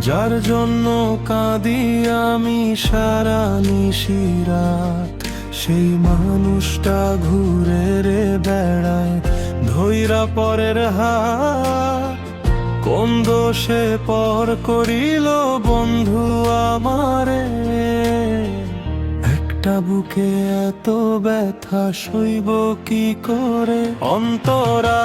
যার জন্য কাঁদি আমি সারা নিশিরাত, সেই মানুষটা ঘুরে রে বেড়ায় ধইরা পরের হাত। কোন দোষে পর করিল বন্ধু আমারে, একটা বুকে এত ব্যথা সইব কি করে অন্তরা।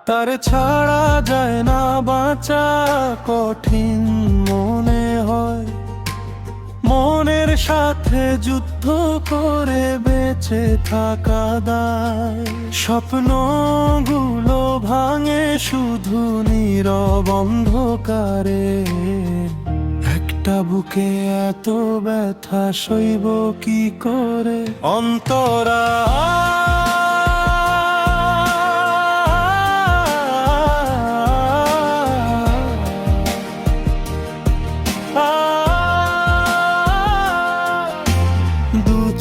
তার ছাড়া যায় না বাঁচা, কঠিন মনে হয় মনের সাথে যুদ্ধ করে বেঁচে থাকা দায়। স্বপ্নগুলো ভাঙে শুধু নীরব অন্ধকারে, একটা বুকে এত ব্যথা সইব কি করে অন্তরা।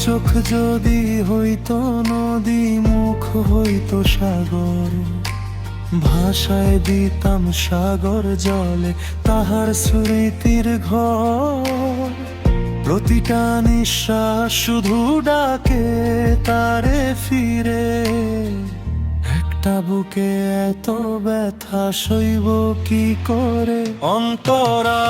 চোখ যদি হইতো নদী, মুখ হইতো সাগর, ভাষায় দিতাম সাগর জলে তাহার স্মৃতির ঘর। প্রতিটা নিঃশ্বাস শুধু ডাকে তারে ফিরে, একটা বুকে এত ব্যথা সইব কি করে অন্তরা।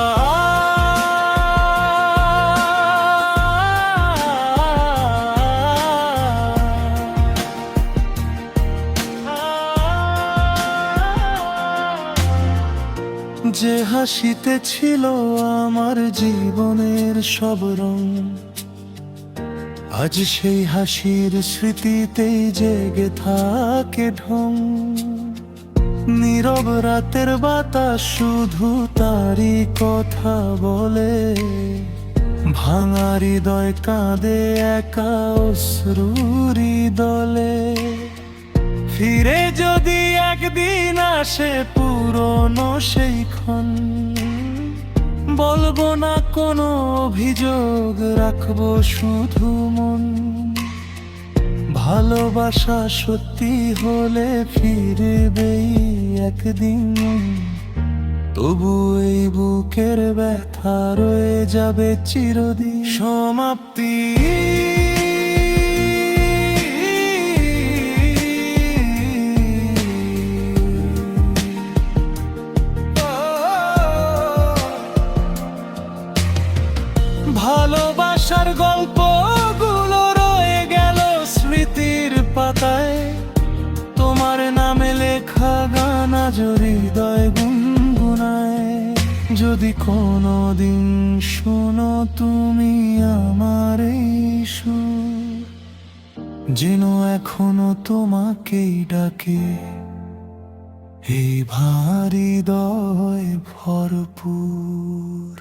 যে হাসিতে ছিল আমার জীবনের সব রং, আজ সেই হাসির স্মৃতিতেই জেগে থাকে ঢং। নীরব রাতের বাতাস শুধু তারই কথা বলে, ভাঙা হৃদয় কাঁদে একা অশ্রুরি দলে। ফিরে যদি একদিন আসে পুরনো সেই ক্ষণ, বলবো না কোনো অভিযোগ, রাখবো শুধু মন। ভালোবাসা সত্যি হলে ফিরবেই একদিন, তবু এই বুকের ব্যথা রয়ে যাবে চিরদিন। সমাপ্তি ভালোবাসার গল্পগুলো রয়ে গেল স্মৃতির পাতায়, তোমার নামে লেখা গান আজ হৃদয় গুনগুনায়। যদি কোনোদিন শোনো তুমি আমার এই সুর, যেন এখনো তোমাকেই ডাকে এই ভারী হৃদয় ভরপুর।